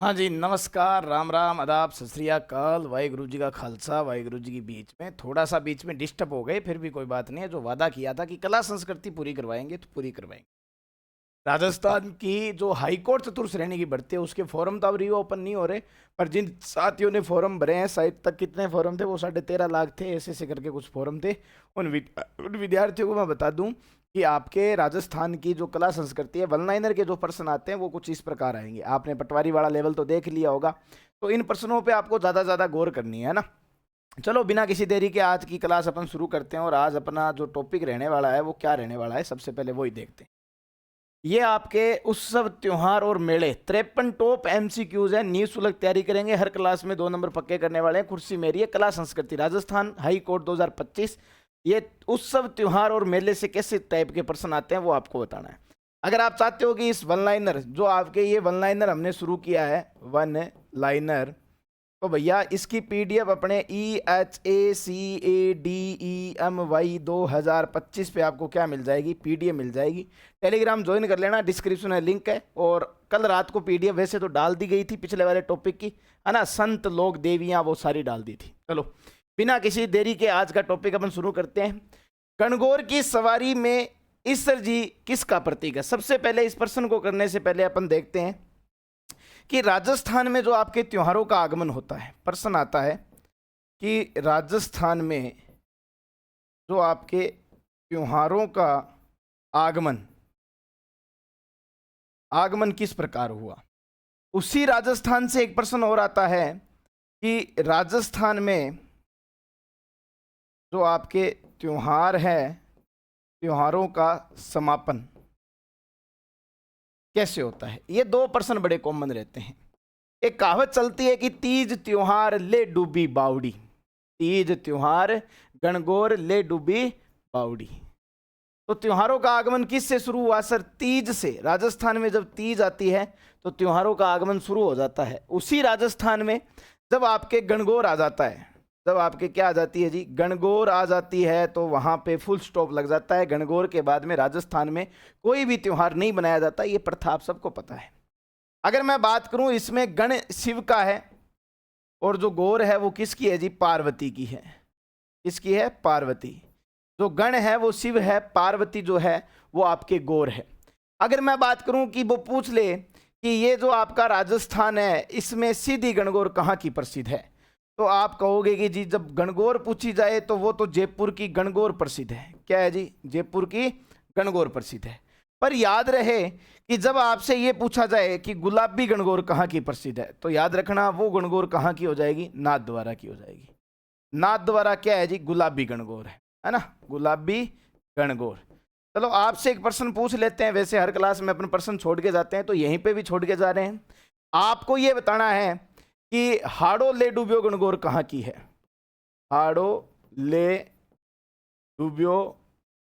हाँ जी, नमस्कार, राम राम, आदाब, सत श्री अकाल, वाहिगुरु जी का खालसा, वाहिगुरु जी की बीच में थोड़ा सा बीच में डिस्टर्ब हो गए, फिर भी कोई बात नहीं है। जो वादा किया था कि कला संस्कृति पूरी करवाएंगे तो पूरी करवाएंगे। राजस्थान की जो हाई कोर्ट चतुर्थ श्रेणी की भर्ती है उसके फॉर्म तो अब रीओपन नहीं हो रहे, पर जिन साथियों ने फॉर्म भरे हैं, शायद तक कितने फॉर्म थे, वो 13.5 लाख थे, ऐसे ऐसे करके कुछ फॉर्म थे। उन विद्यार्थियों को मैं बता दूं कि आपके राजस्थान की जो कला संस्कृति है, वन लाइनर के जो प्रश्न आते हैं वो कुछ इस प्रकार आएंगे। आपने पटवारी वाला लेवल तो देख लिया होगा, तो इन प्रश्नों पे आपको ज़्यादा ज़्यादा गौर करनी है ना। चलो बिना किसी देरी के आज की क्लास अपन शुरू करते हैं, और आज अपना जो टॉपिक रहने वाला है वो क्या रहने वाला है, सबसे पहले वही देखते हैं। ये आपके उत्सव, त्योहार और मेले 53 टॉप एमसीक्यूज है। निःशुल्क तैयारी करेंगे, हर क्लास में 2 नंबर पक्के करने वाले हैं। कुर्सी मेरी है। कला संस्कृति राजस्थान हाई कोर्ट 2025। ये उत्सव, त्योहार और मेले से कैसे टाइप के प्रश्न आते हैं वो आपको बताना है। अगर आप चाहते हो कि इस वन लाइनर, जो आपके ये वन लाइनर हमने शुरू किया है, वन लाइनर, तो भैया इसकी पीडीएफ अपने EHACADEMY 2025 पे आपको क्या मिल जाएगी, पीडीएफ मिल जाएगी। टेलीग्राम ज्वाइन कर लेना, डिस्क्रिप्शन में लिंक है। और कल रात को पीडीएफ वैसे तो डाल दी गई थी पिछले वाले टॉपिक की, है ना, संत लोग देवियां, वो सारी डाल दी थी। चलो बिना किसी देरी के आज का टॉपिक अपन शुरू करते हैं। गणगौर की सवारी में ईश्वर जी किसका प्रतीक है? सबसे पहले इस प्रश्न को करने से पहले अपन देखते हैं कि राजस्थान में जो आपके त्योहारों का आगमन होता है, प्रश्न आता है कि राजस्थान में जो आपके त्योहारों का आगमन किस प्रकार हुआ। उसी राजस्थान से एक प्रश्न और आता है कि राजस्थान में जो आपके त्योहार है, त्योहारों का समापन कैसे होता है। ये 2 प्रश्न बड़े कॉमन रहते हैं। एक कहावत चलती है कि तीज त्योहार ले डूबी बावड़ी, तीज त्योहार गणगौर ले डूबी बावड़ी। तो त्योहारों का आगमन किससे शुरू हुआ सर? तीज से। राजस्थान में जब तीज आती है तो त्योहारों का आगमन शुरू हो जाता है। उसी राजस्थान में जब आपके गणगौर आ जाता है, जब आपके क्या आ जाती है जी, गणगौर आ जाती है, तो वहां पे फुल स्टॉप लग जाता है। गणगौर के बाद में राजस्थान में कोई भी त्योहार नहीं मनाया जाता। ये प्रथा आप सबको पता है। अगर मैं बात करूं, इसमें गण शिव का है और जो गौर है वो किसकी है जी? पार्वती की है। किसकी है? पार्वती। जो गण है वो शिव है, पार्वती जो है वो आपके गौर है। अगर मैं बात करूं कि वो पूछ ले कि ये जो आपका राजस्थान है, इसमें सीधी गणगौर कहाँ की प्रसिद्ध है, तो आप कहोगे कि जी जब गणगौर पूछी जाए तो वो तो जयपुर की गणगौर प्रसिद्ध है। क्या है जी? जयपुर की गणगौर प्रसिद्ध है। पर याद रहे कि जब आपसे ये पूछा जाए कि गुलाबी गणगौर कहाँ की प्रसिद्ध है, तो याद रखना वो गणगौर कहाँ की हो जाएगी? नाथद्वारा की हो जाएगी। नाथद्वारा क्या है जी? गुलाबी गणगौर है ना, गुलाबी गणगौर। चलो आपसे एक प्रश्न पूछ लेते हैं। वैसे हर क्लास में अपन प्रश्न छोड़ के जाते हैं, तो यहीं पे भी छोड़ के जा रहे हैं। आपको ये बताना है कि हाड़ो ले डूबियो गणगौर कहाँ की है। हाड़ो ले डूबियो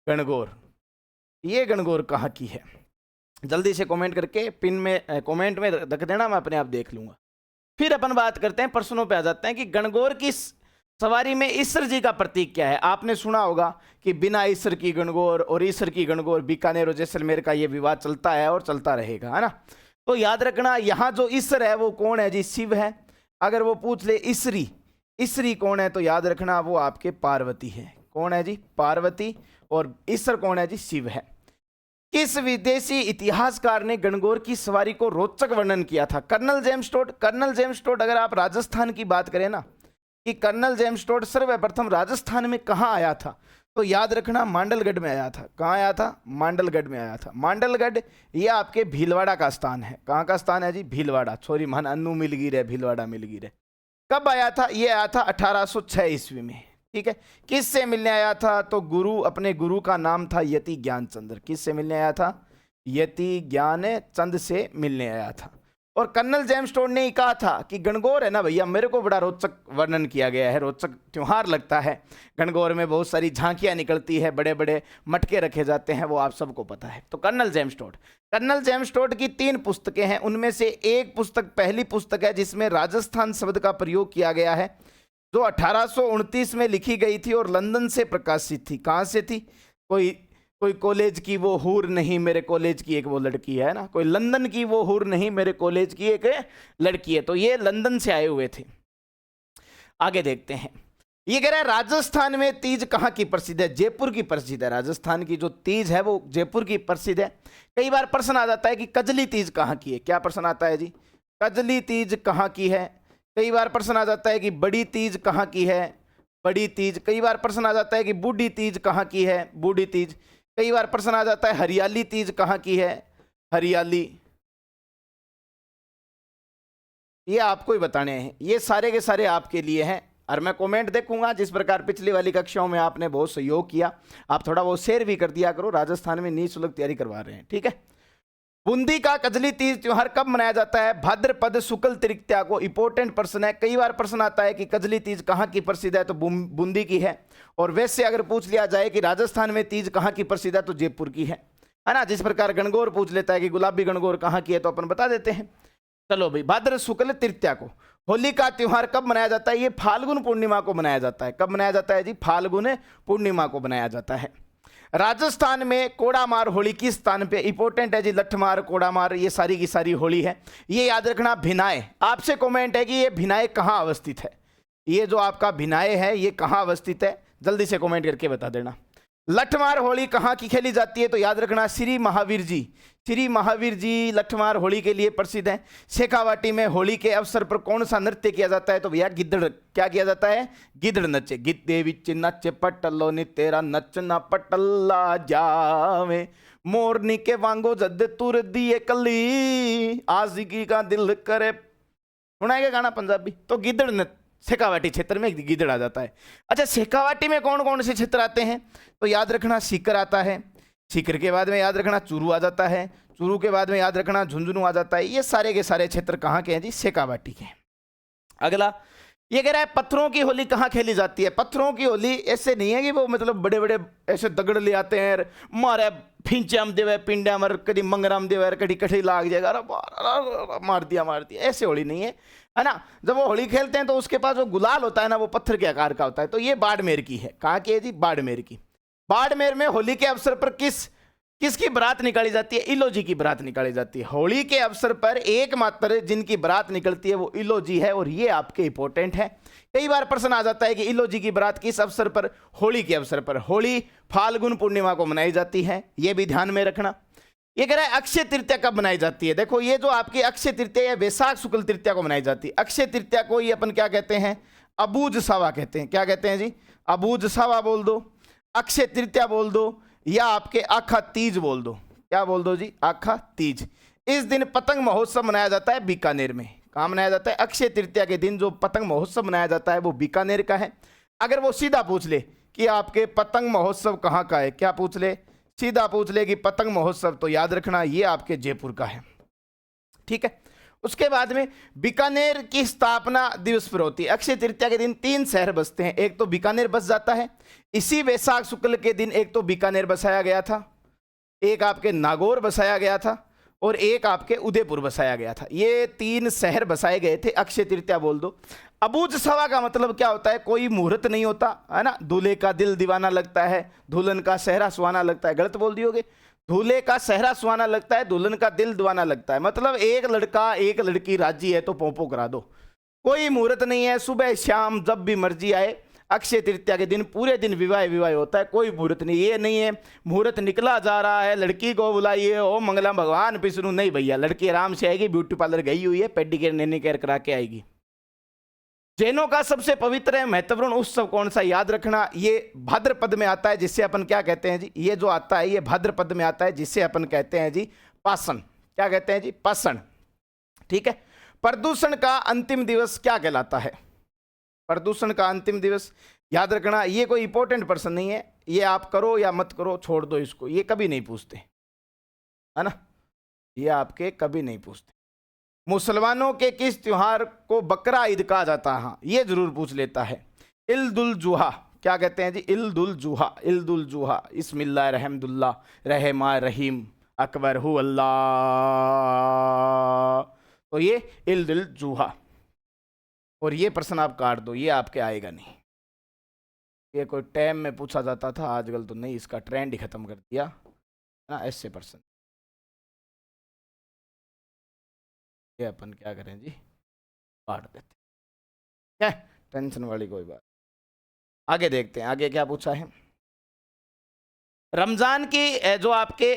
गणगौर, ये गणगौर कहाँ की है? जल्दी से कमेंट करके पिन में कमेंट में रख देना, मैं अपने आप देख लूंगा। फिर अपन बात करते हैं, प्रश्नों पे आ जाते हैं कि गणगौर की सवारी में ईश्वर जी का प्रतीक क्या है। आपने सुना होगा कि बिना ईश्वर की गणगौर और ईश्वर की गणगौर, बीकानेर और जैसलमेर का ये विवाद चलता है और चलता रहेगा, है ना। तो याद रखना यहाँ जो ईश्वर है वो कौन है जी? शिव है। अगर वो पूछ ले ईश्वरी, ईश्वरी कौन है, तो याद रखना वो आपके पार्वती है। कौन है जी? पार्वती। और ईश्वर कौन है जी? शिव है। किस विदेशी इतिहासकार ने गणगौर की सवारी को रोचक वर्णन किया था? Colonel James Tod. Colonel James Tod, अगर आप राजस्थान की बात करें ना, कि कर्नल जेम्स टोड सर्वप्रथम राजस्थान में कहाँ आया था, तो याद रखना मांडलगढ़ में आया था। कहाँ आया था? मांडलगढ़ में आया था। मांडलगढ़ ये आपके भीलवाड़ा का स्थान है। कहाँ का स्थान है जी? भीलवाड़ा। छोरी मान अन्नू मिलगिर है, भीलवाड़ा मिलगिर है। कब आया था? ये आया था 1806 ईस्वी में। ठीक है। किससे मिलने आया था? तो गुरु, अपने गुरु का नाम था यति ज्ञानचंद्र। किससे मिलने आया था? यति ज्ञान चंद से मिलने आया था। और कर्नल जेम्स टोड ने ही कहा था कि गणगौर है ना भैया, मेरे को बड़ा रोचक वर्णन किया गया है, रोचक त्योहार लगता है। गणगौर में बहुत सारी झांकियां निकलती है, बड़े बड़े मटके रखे जाते हैं, वो आप सबको पता है। तो colonel James Tod. Colonel James Tod की 3 पुस्तकें हैं, उनमें से एक पुस्तक पहली पुस्तक है जिसमें राजस्थान शब्द का प्रयोग किया गया है, जो 1829 में लिखी गई थी और लंदन से प्रकाशित थी। कहाँ से थी? कोई कोई कॉलेज की वो हूर नहीं, मेरे कॉलेज की एक वो लड़की है ना, कोई लंदन की वो हूर नहीं, मेरे कॉलेज की एक लड़की है। तो ये लंदन से आए हुए थे। आगे देखते हैं, ये कह रहा है राजस्थान में तीज कहाँ की प्रसिद्ध है? जयपुर की प्रसिद्ध है। राजस्थान की जो तीज है वो जयपुर की प्रसिद्ध है। कई बार प्रश्न आ जाता है कि कजली तीज कहाँ की है। क्या प्रश्न आता है जी? कजली तीज कहाँ की है। कई बार प्रश्न आ जाता है कि बड़ी तीज कहाँ की है, बड़ी तीज। कई बार प्रश्न आ जाता है कि बूढ़ी तीज कहाँ की है, बूढ़ी तीज। कई बार प्रश्न आ जाता है हरियाली तीज कहाँ की है, हरियाली। ये आपको ही बताने हैं, ये सारे के सारे आपके लिए हैं। और मैं कमेंट देखूंगा, जिस प्रकार पिछली वाली कक्षाओं में आपने बहुत सहयोग किया, आप थोड़ा बहुत शेयर भी कर दिया करो। राजस्थान में निःशुल्क तैयारी करवा रहे हैं, ठीक है। बूंदी का कजली तीज त्योहार कब मनाया जाता है? भाद्रपद शुक्ल तृतीया को। इंपॉर्टेंट प्रश्न है। कई बार प्रश्न आता है कि कजली तीज कहाँ की प्रसिद्ध है, तो बूंदी की है। और वैसे अगर पूछ लिया जाए कि राजस्थान में तीज कहाँ की प्रसिद्ध है, तो जयपुर की है ना। जिस प्रकार गणगौर पूछ लेता है कि गुलाबी गणगौर कहाँ की है, तो अपन बता देते हैं। चलो भाई, भाद्र शुक्ल तृतीया को होली का त्योहार कब मनाया जाता है? ये फाल्गुन पूर्णिमा को मनाया जाता है। कब मनाया जाता है जी? फाल्गुन पूर्णिमा को मनाया जाता है। राजस्थान में कोड़ामार होली किस स्थान पे? इंपॉर्टेंट है जी, लठमार, कोड़ामार, ये सारी की सारी होली है। ये याद रखना। भिनाए, आपसे कमेंट है कि ये भिनाए कहाँ अवस्थित है। ये जो आपका भिनाए है ये कहाँ अवस्थित है, जल्दी से कमेंट करके बता देना। लठमार होली कहाँ की खेली जाती है? तो याद रखना श्री महावीर जी। श्री महावीर जी लठमार होली के लिए प्रसिद्ध है। शेखावाटी में होली के अवसर पर कौन सा नृत्य किया जाता है? तो भैया गिद्दड़। क्या किया जाता है? गिद्दड़ नचे। गिद्दे विच नच पटलो नि तेरा नचना पटल्ला जावे, मोरनी के वांगो जद तुर दिए कली, आशिकी का दिल करे। सुनाएगा गाना पंजाबी? तो गिद्दड़ नृत्य शेखावाटी क्षेत्र में गिद्दड़ आ जाता है। अच्छा, शेखावाटी में कौन कौन से क्षेत्र आते हैं? तो याद रखना सीकर आता है, सीकर के बाद में याद रखना चूरू आ जाता है, चूरू के बाद में याद रखना झुंझुनू आ जाता है। ये सारे के सारे क्षेत्र कहाँ के हैं जी? शेखावाटी के। अगला ये कह रहा है पत्थरों की होली कहाँ खेली जाती है? पत्थरों की होली ऐसे नहीं है कि वो मतलब बड़े बड़े ऐसे दगड़ ले आते हैं, मारे फिंचाम देवे पिंडा मर, कभी मंगराम देवे, कभी कठी लाग जाएगा, अरे मार दिया, ऐसे होली नहीं है ना। जब वो होली खेलते हैं तो उसके पास जो गुलाल होता है ना, वो पत्थर के आकार का होता है। तो ये बाड़मेर की है। कहाँ की है जी? बाड़मेर की। बाड़मेर में होली के अवसर पर किसकी बारात निकाली जाती है? इलोजी की बारात निकाली जाती है। होली के अवसर पर एकमात्र जिनकी बारात निकलती है वो इलोजी है, और ये आपके इंपॉर्टेंट है। कई बार प्रश्न आ जाता है कि इलोजी की बारात किस अवसर पर? होली के अवसर पर। होली फाल्गुन पूर्णिमा को मनाई जाती है, ये भी ध्यान में रखना। ये कह रहा है अक्षय तृतीया कब मनाई जाती है? देखो, ये जो आपकी अक्षय तृतीया है वैशाख शुक्ल तृतीया को मनाई जाती है। अक्षय तृतीया को ये अपन क्या कहते हैं? अबूझ सावा कहते हैं। क्या कहते हैं जी? अबूझ सावा बोल दो, अक्षय तृतीया बोल दो, या आपके आखा तीज बोल दो। क्या बोल दो जी? आखा तीज। इस दिन पतंग महोत्सव मनाया जाता है बीकानेर में। कहाँ मनाया जाता है? अक्षय तृतीया के दिन जो पतंग महोत्सव मनाया जाता है वो बीकानेर का है। अगर वो सीधा पूछ ले कि आपके पतंग महोत्सव कहाँ का है, क्या पूछ ले? सीधा पूछ ले कि पतंग महोत्सव, तो याद रखना ये आपके जयपुर का है, ठीक है। उसके बाद में बीकानेर की स्थापना दिवस पर होती है। अक्षय तृतीया के दिन 3 शहर बसते हैं। एक तो बीकानेर बस जाता है इसी वैशाख शुक्ल के दिन। एक तो बीकानेर बसाया गया था, एक आपके नागौर बसाया गया था, और एक आपके उदयपुर बसाया गया था। ये 3 शहर बसाए गए थे। अक्षय तृतीया बोल दो। अबूझ सवा का मतलब क्या होता है? कोई मुहूर्त नहीं होता है ना। दूल्हे का दिल दीवाना लगता है, दुल्हन का सेहरा सुहाना लगता है। गलत बोल दियोगे। दूल्हे का सेहरा सुहाना लगता है, दुल्हन का दिल दीवाना लगता है। मतलब एक लड़का एक लड़की राजी है तो पोंपो करा दो। कोई मुहूर्त नहीं है, सुबह शाम जब भी मर्जी आए। अक्षय तृतीया के दिन पूरे दिन विवाह होता है, कोई मुहूर्त नहीं। ये नहीं है मुहूर्त निकला जा रहा है, लड़की को बुलाइए, ओ मंगला भगवान विष्णु, नहीं भैया। लड़की आराम से आएगी, ब्यूटी पार्लर गई हुई है, पेडिकेयर नैनीकेयर करा के आएगी। जैनों का सबसे पवित्र है महत्वपूर्ण उत्सव कौन सा? याद रखना ये भाद्रपद में आता है, जिससे अपन क्या कहते हैं जी? ये जो आता है ये भाद्रपद में आता है, जिससे अपन कहते हैं जी पासन। क्या कहते हैं जी? पासन, ठीक है। प्रदूषण का अंतिम दिवस क्या कहलाता है? प्रदूषण का अंतिम दिवस याद रखना। ये कोई इंपॉर्टेंट प्रश्न नहीं है, ये आप करो या मत करो, छोड़ दो इसको, ये कभी नहीं पूछते, है ना। ये आपके कभी नहीं पूछते। मुसलमानों के किस त्योहार को बकरा ईद कहा जाता है? हाँ, ये जरूर पूछ लेता है। इल्दुल जुहा। क्या कहते हैं जी? इल्दुल जुहा। इल्दुल जुहा। इस्मिल्लाह रहमदुल्लाह रहमान रहीम अकबर हु अल्लाह। तो ये इल्दुल जुहा। और ये प्रश्न आप काट दो, ये आपके आएगा नहीं। ये कोई टाइम में पूछा जाता था, आजकल तो नहीं, इसका ट्रेंड ही खत्म कर दिया ना। ऐसे पर्सन ये अपन क्या करें जी, काट देते, क्या टेंशन वाली कोई बात। आगे देखते हैं, आगे क्या पूछा है। रमजान की जो आपके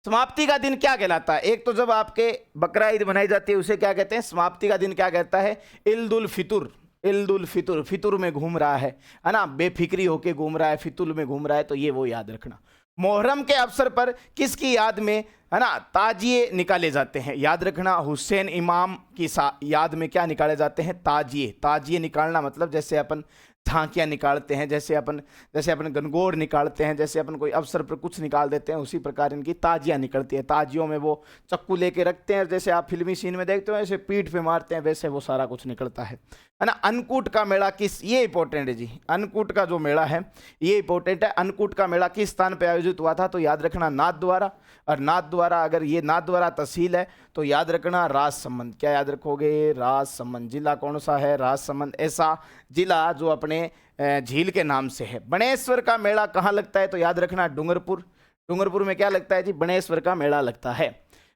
समाप्ति का दिन क्या कहलाता है। एक तो जब आपके बकरा ईद मनाई जाती है उसे क्या कहते हैं, समाप्ति का दिन क्या कहता है, ईद उल फितर। ईद उल फितर, फितर में घूम रहा है ना, बेफिक्री होके घूम रहा है, फितुर में घूम रहा है, तो ये वो याद रखना। मोहर्रम के अवसर पर किसकी याद में है ना ताजिए निकाले जाते हैं, याद रखना, हुसैन इमाम की याद में क्या निकाले जाते हैं, ताजिए। ताजिए निकालना मतलब जैसे अपन झांकियाँ निकालते हैं, जैसे अपन गनगौर निकालते हैं, जैसे अपन कोई अवसर पर कुछ निकाल देते हैं, उसी प्रकार इनकी ताजियाँ निकलती है। ताजियों में वो चक्कू लेके रखते हैं, जैसे आप फिल्मी सीन में देखते हो ऐसे पीठ पे मारते हैं, वैसे वो सारा कुछ निकलता है ना। अन्नकूट का मेला किस, ये इंपॉर्टेंट है जी, अन्नकूट का जो मेला है ये इंपॉर्टेंट है। अन्नकूट का मेला किस स्थान पर आयोजित हुआ था, तो याद रखना नाथद्वारा। और नाथद्वारा, अगर ये नाथद्वारा तहसील है तो याद रखना राजसमंद। क्या याद रखोगे, राजसमंद। जिला कौन सा है, राजसमंद, ऐसा जिला जो अपने झील के नाम से है। बणेश्वर का मेला कहाँ लगता है, तो याद रखना डूंगरपुर। डूंगरपुर में क्या लगता है जी, बणेश्वर का मेला लगता है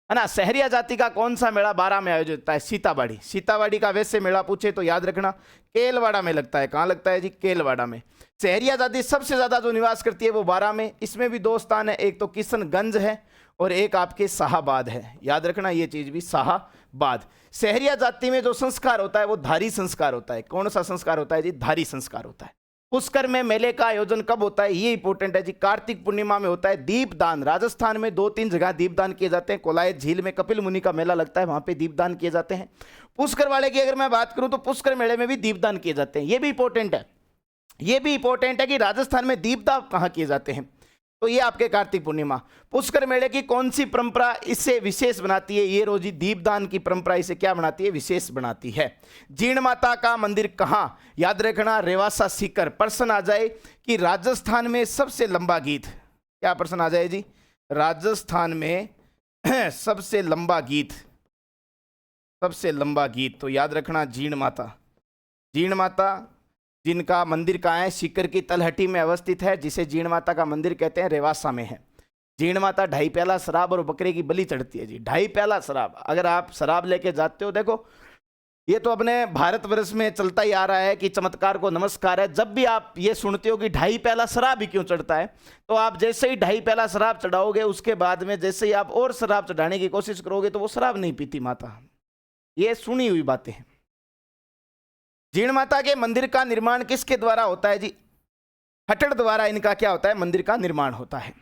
ना। सहरिया जाति का कौन सा मेला बारह में आयोजित होता है, सीताबाड़ी। सीताबाड़ी का वैसे मेला पूछे तो याद रखना केलवाड़ा में लगता है। कहाँ लगता है जी, केलवाड़ा में। सहरिया जाति सबसे ज्यादा जो निवास करती है वो बारह में। इसमें भी दो स्थान है, एक तो किशनगंज है और एक आपके शाहाबाद है, याद रखना ये चीज भी, शाहाबाद। सहरिया जाति में जो संस्कार होता है वो धारी संस्कार होता है। कौन सा संस्कार होता है जी, धारी संस्कार होता है। पुष्कर में मेले का आयोजन कब होता है, ये इंपॉर्टेंट है जी, कार्तिक पूर्णिमा में होता है। दीपदान, राजस्थान में 2-3 जगह दीपदान किए जाते हैं। कोलायत झील में कपिल मुनि का मेला लगता है, वहां पे दीपदान किए जाते हैं। पुष्कर वाले की अगर मैं बात करूं तो पुष्कर मेले में भी दीपदान किए जाते हैं। ये भी इंपॉर्टेंट है, ये भी इंपॉर्टेंट है कि राजस्थान में दीपदान कहाँ किए जाते हैं, तो ये आपके कार्तिक पूर्णिमा। पुष्कर मेले की कौन सी परंपरा इसे विशेष बनाती है, ये रोजी दीपदान की परंपरा इसे क्या बनाती है, विशेष बनाती है। जीण माता का मंदिर कहाँ, याद रखना रेवासा सीकर। प्रश्न आ जाए कि राजस्थान में सबसे लंबा गीत, क्या प्रश्न आ जाए जी, राजस्थान में सबसे लंबा गीत, सबसे लंबा गीत, तो याद रखना जीण माता। जीण माता जिनका मंदिर कहाँ है, सीकर की तलहटी में अवस्थित है, जिसे जीण माता का मंदिर कहते हैं, रेवासा में है। जीण माता 2.5 प्याला शराब और बकरे की बलि चढ़ती है जी, 2.5 प्याला शराब। अगर आप शराब लेके जाते हो, देखो ये तो अपने भारतवर्ष में चलता ही आ रहा है कि चमत्कार को नमस्कार है। जब भी आप ये सुनते हो कि 2.5 प्याला शराब ही क्यों चढ़ता है, तो आप जैसे ही 2.5 प्याला शराब चढ़ाओगे उसके बाद में जैसे ही आप और शराब चढ़ाने की कोशिश करोगे तो वो शराब नहीं पीती माता। ये सुनी हुई बातें हैं। जीण माता के मंदिर का निर्माण किसके द्वारा होता है जी, हटड़ द्वारा इनका क्या होता है, मंदिर का निर्माण होता है।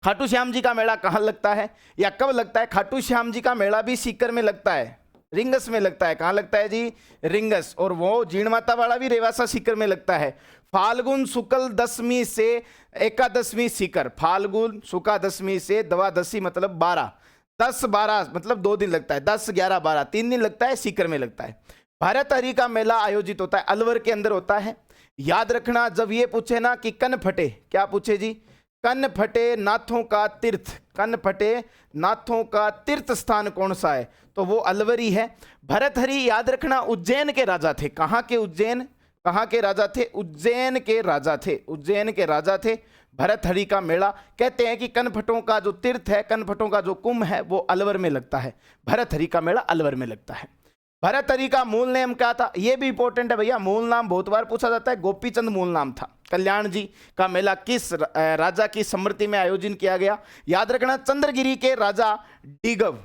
खाटू श्याम जी का मेला कहाँ लगता है या कब लगता है, खाटू श्याम जी का मेला भी सीकर में लगता है, रिंगस में लगता है। कहाँ लगता है जी, रिंगस। और वो जीण माता वाला भी रेवासा सीकर में लगता है। फाल्गुन शुक्ल दशमी से एकादशमी सीकर, फाल्गुन शुक्ला दशमी से द्वादशी मतलब 12, 10-12 मतलब 2 दिन लगता है, 10-11-12 3 दिन लगता है, सीकर में लगता है। भारत हरि का मेला आयोजित होता है, अलवर के अंदर होता है। याद रखना जब ये पूछे ना कि कन फटे, क्या पूछे जी, कन फटे नाथों का तीर्थ, कन फटे नाथों का तीर्थ स्थान कौन सा है, तो वो अलवर ही है। भरतहरि याद रखना उज्जैन के राजा थे। कहाँ के, उज्जैन, कहाँ के राजा थे, उज्जैन के राजा थे, उज्जैन के राजा थे। भरतहरि का मेला कहते हैं कि कनफटों का जो तीर्थ है, कनफटों का जो कुंभ है वो अलवर में लगता है। भरतहरि का मेला अलवर में लगता है। भरतहरि का मूल नाम क्या था, ये भी इंपॉर्टेंट है भैया, मूल नाम बहुत बार पूछा जाता है, गोपीचंद मूल नाम था। कल्याण जी का मेला किस राजा की स्मृति में आयोजन किया गया, याद रखना चंद्रगिरी के राजा डिगव,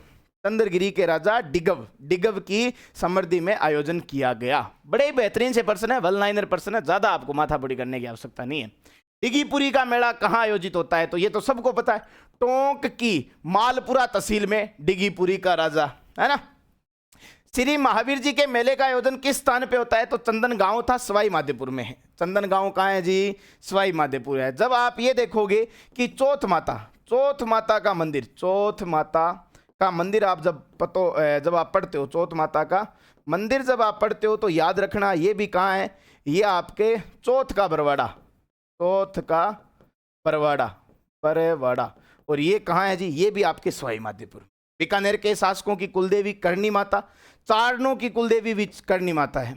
चंद्रगिरी के राजा डिगव की समृद्धि में आयोजन किया गया। बड़े बेहतरीन से पर्सन है, वेल लाइनर पर्सन है, ज्यादा आपको माथापड़ी करने की आवश्यकता नहीं है। डिगीपुरी का मेला कहाँ आयोजित होता है, तो ये तो सबको पता है, टोंक की मालपुरा तहसील में डिगीपुरी का राजा है ना। श्री महावीर जी के मेले का आयोजन किस स्थान पे होता है, तो चंदन गांव था, सवाई माधोपुर में है। चंदन गांव कहाँ है जी, सवाई माधोपुर है। जब आप ये देखोगे कि चौथ माता का मंदिर, चौथ माता का मंदिर आप जब आप पढ़ते हो, चौथ माता का मंदिर जब आप पढ़ते हो तो याद रखना ये भी कहाँ है, ये आपके चौथ का बरवाड़ा, चौथ का परवाड़ा। और ये कहाँ है जी, ये भी आपके सवाई माधोपुर। बीकानेर के शासकों की कुलदेवी करणी माता, चारणों की कुलदेवी भी करणी माता है।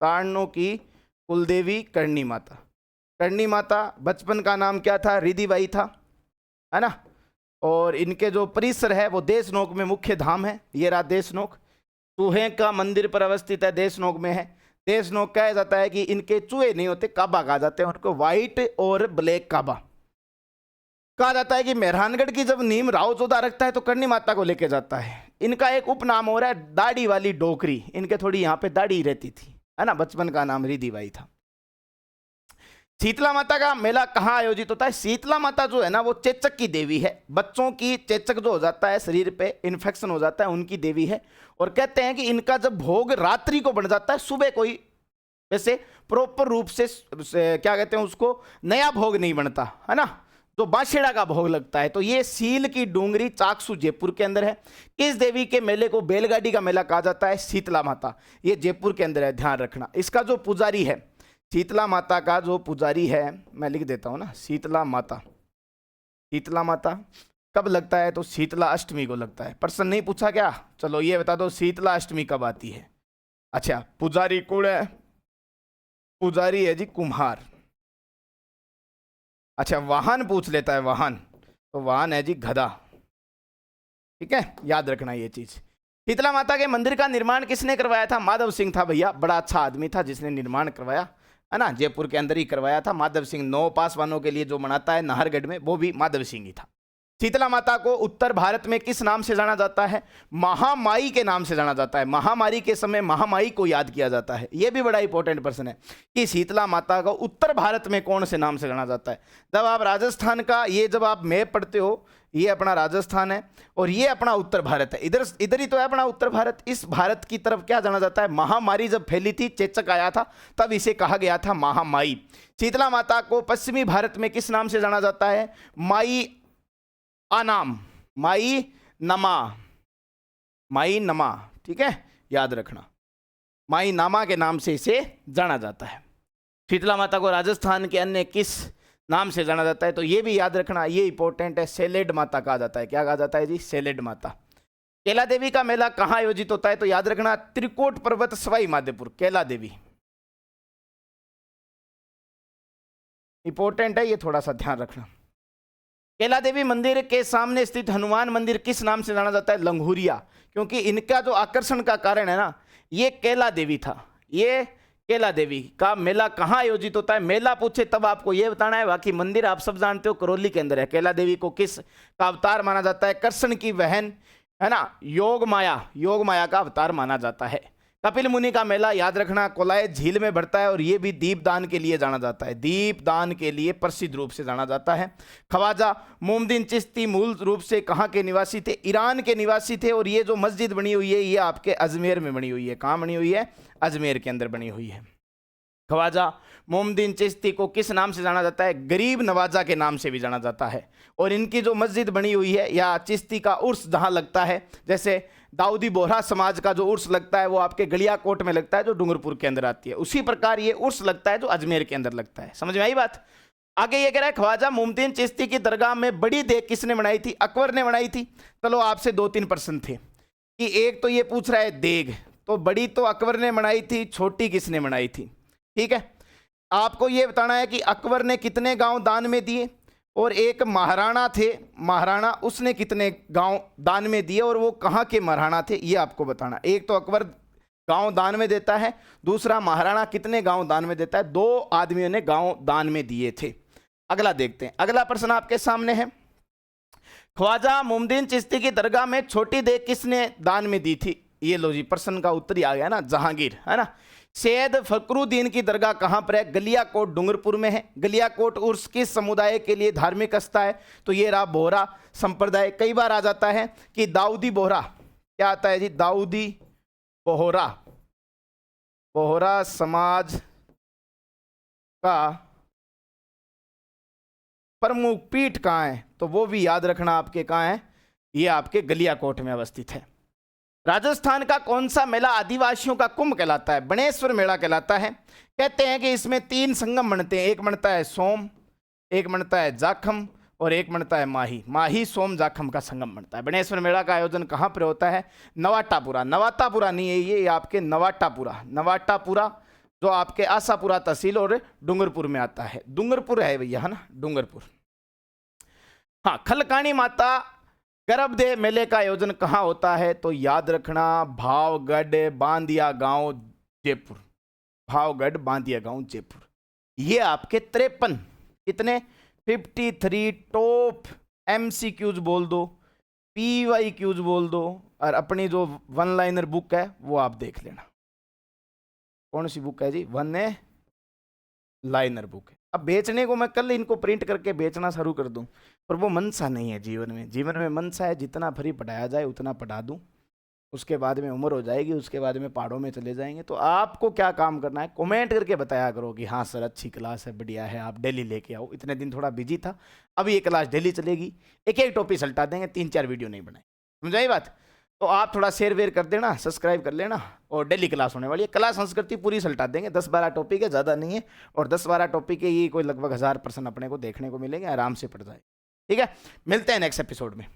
तारणों की कुलदेवी करणी माता। करणी माता बचपन का नाम क्या था? रिधिबाई था, है ना। और इनके जो परिसर है वो देशनोक में मुख्य धाम है। ये रहा देशनोक, चूहे का मंदिर पर अवस्थित है, देशनोक में है। देशनोक कहा जाता है कि इनके चूहे नहीं होते, काबा कहा जाते हैं उनको, व्हाइट और ब्लैक काबा। कहा जाता है कि मेहरानगढ़ की जब नीम राव जोधा रखता है तो करणी माता को लेके जाता है। इनका एक उपनाम हो रहा है दाढ़ी वाली डोकरी, इनके थोड़ी यहाँ पे दाढ़ी रहती थी, है ना। बचपन का नाम रिधिबाई था। शीतला माता का मेला कहाँ आयोजित होता है? शीतला माता जो है ना वो चेचक की देवी है। बच्चों की चेचक जो हो जाता है, शरीर पे इन्फेक्शन हो जाता है, उनकी देवी है। और कहते हैं कि इनका जब भोग रात्रि को बन जाता है, सुबह कोई वैसे प्रॉपर रूप से क्या कहते हैं उसको, नया भोग नहीं बनता, है ना, तो बांसेड़ा का भोग लगता है। तो ये सील की डूंगरी चाकसू जयपुर के अंदर है। किस देवी के मेले को बैलगाड़ी का मेला कहा जाता है? शीतला माता। ये जयपुर के अंदर है, ध्यान रखना। इसका जो पुजारी है, शीतला माता का जो पुजारी है, मैं लिख देता हूं ना, शीतला माता। शीतला माता कब लगता है? तो शीतला अष्टमी को लगता है। प्रश्न नहीं पूछा क्या? चलो ये बता दो, शीतला अष्टमी कब आती है? अच्छा, पुजारी कौन है? पुजारी है जी कुम्हार। अच्छा, वाहन पूछ लेता है, वाहन, तो वाहन है जी गधा। ठीक है, याद रखना ये चीज। शीतला माता के मंदिर का निर्माण किसने करवाया था? माधव सिंह था भैया, बड़ा अच्छा आदमी था जिसने निर्माण करवाया, है ना। जयपुर के अंदर ही करवाया था। माधव सिंह 9 पासवानों के लिए जो मनाता है नाहरगढ़ में, वो भी माधव सिंह ही था। शीतला माता को उत्तर भारत में किस नाम से जाना जाता है? महामाई के नाम से जाना जाता है। महामारी के समय महामाई को याद किया जाता है। यह भी बड़ा इंपॉर्टेंट प्रश्न है कि शीतला माता को उत्तर भारत में कौन से नाम से जाना जाता है। जब आप राजस्थान का ये जब आप मैप पढ़ते हो, ये अपना राजस्थान है और ये अपना उत्तर भारत है, इधर इधर ही तो है अपना उत्तर भारत। इस भारत की तरफ क्या जाना जाता है? महामारी जब फैली थी, चेचक आया था, तब इसे कहा गया था महामाई। शीतला माता को पश्चिमी भारत में किस नाम से जाना जाता है? माई आनाम, माई नमा, माई नमा। ठीक है, याद रखना, माई नामा के नाम से इसे जाना जाता है। शीतला माता को राजस्थान के अन्य किस नाम से जाना जाता है? तो ये भी याद रखना, ये इंपॉर्टेंट है, सेलेड माता कहा जाता है। क्या कहा जाता है जी? सेलेड माता। कैला देवी का मेला कहाँ आयोजित होता है? तो याद रखना, त्रिकोट पर्वत, सवाई माधोपुर, कैला देवी। इंपॉर्टेंट है ये, थोड़ा सा ध्यान रखना। कैला देवी मंदिर के सामने स्थित हनुमान मंदिर किस नाम से जाना जाता है? लंगूरिया, क्योंकि इनका जो आकर्षण का कारण है ना, ये कैला देवी था। ये कैला देवी का मेला कहाँ आयोजित होता है? मेला पूछे तब आपको ये बताना है। बाकी मंदिर आप सब जानते हो, करौली के अंदर है। कैला देवी को किस का अवतार माना जाता है? कृष्ण की बहन, है ना, योग माया, योग माया का अवतार माना जाता है। कपिल मुनि का मेला याद रखना, कोलाय झील में बढ़ता है और ये भी दीपदान के लिए जाना जाता है। दीपदान के लिए प्रसिद्ध रूप से जाना जाता है। ख्वाजा मोमदीन चिश्ती मूल रूप से कहाँ के निवासी थे? ईरान के निवासी थे। और ये जो मस्जिद बनी हुई है, ये आपके अजमेर में बनी हुई है। कहाँ बनी हुई है? अजमेर के अंदर बनी हुई है। ख्वाजा मोमदीन चिश्ती को किस नाम से जाना जाता है? गरीब नवाजा के नाम से भी जाना जाता है। और इनकी जो मस्जिद बनी हुई है, या चिश्ती का उर्स जहाँ लगता है, जैसे दाऊदी बोहरा समाज का जो उर्स लगता है वो आपके गलियाकोट में लगता है, जो डूंगरपुर के अंदर आती है, उसी प्रकार ये उर्स लगता है जो अजमेर के अंदर लगता है। समझ में आई बात? आगे ये कह रहा है, ख्वाजा मोमदीन चिश्ती की दरगाह में बड़ी देग किसने बनाई थी? अकबर ने बनाई थी। चलो आपसे 2-3 प्रश्न थे कि एक तो ये पूछ रहा है देग, तो बड़ी तो अकबर ने बनाई थी, छोटी किसने बनाई थी? ठीक है, आपको ये बताना है कि अकबर ने कितने गांव दान में दिए, और एक महाराणा थे, महाराणा, उसने कितने गांव दान में दिए और वो कहाँ के महाराणा थे, ये आपको बताना। एक तो अकबर गांव दान में देता है, दूसरा महाराणा कितने गांव दान में देता है। 2 आदमियों ने गांव दान में दिए थे। अगला देखते हैं। अगला प्रश्न आपके सामने है, ख्वाजा मोमदीन चिश्ती की दरगाह में छोटी देग किसने दान में दी थी? ये लो जी, प्रश्न का उत्तर ही आ गया ना, जहांगीर, है ना। सैयद फखरुद्दीन की दरगाह कहाँ पर है? गलियाकोट डूंगरपुर में है। गलियाकोट उर्स किस समुदाय के लिए धार्मिक आस्था है? तो ये रहा बोहरा संप्रदाय। कई बार आ जाता है कि दाऊदी बोहरा, क्या आता है जी? दाऊदी बोहरा, बोहरा समाज का प्रमुख पीठ कहाँ है? तो वो भी याद रखना, आपके कहाँ है? ये आपके गलियाकोट में अवस्थित है। राजस्थान का कौन सा मेला आदिवासियों का कुंभ कहलाता है? बनेश्वर मेला कहलाता है। कहते हैं कि इसमें 3 संगम बनते हैं। एक बनता है सोम, एक बनता है जाखम और एक बनता है माही। माही सोम जाखम का संगम बनता है। बनेश्वर मेला का आयोजन कहाँ पर होता है? नवाटापुरा, नवातापुरा नहीं है ये आपके नवाटापुरा, नवाटापुरा जो आपके आशापुरा तहसील और डूंगरपुर में आता है। डूंगरपुर है भैया, है ना, डूंगरपुर। हाँ, खलकाणी माता गर्भदेह मेले का आयोजन कहाँ होता है? तो याद रखना, भावगढ़ बांदिया गांव जयपुर। भावगढ़ बांदिया गांव जयपुर। ये आपके 53 कितने 53 टॉप MCQs बोल दो, PYQs बोल दो, और अपनी जो वन लाइनर बुक है वो आप देख लेना। कौन सी बुक है जी? वन लाइनर बुक है। अब बेचने को मैं कल इनको प्रिंट करके बेचना शुरू कर दूं, पर वो मनसा नहीं है जीवन में। जीवन में मनसा है जितना फ्री पढ़ाया जाए उतना पढ़ा दूं, उसके बाद में उम्र हो जाएगी, उसके बाद में पहाड़ों में चले जाएंगे। तो आपको क्या काम करना है, कमेंट करके बताया करो कि हाँ सर अच्छी क्लास है, बढ़िया है, आप डेली लेके आओ। इतने दिन थोड़ा बिजी था, अब ये क्लास डेली चलेगी, एक एक टॉपिक सल्टा देंगे, 3-4 वीडियो नहीं बनाए। समझाई बात? तो आप थोड़ा शेयर वेयर कर देना, सब्सक्राइब कर लेना, और डेली क्लास होने वाली है। क्लास संस्कृति पूरी सल्टा देंगे, 10-12 टॉपिक है, ज़्यादा नहीं है, और 10-12 टॉपिक है, ये कोई लगभग 1000 पर्सन अपने को देखने को मिलेंगे, आराम से पढ़ जाए। ठीक है, मिलते हैं नेक्स्ट एपिसोड में।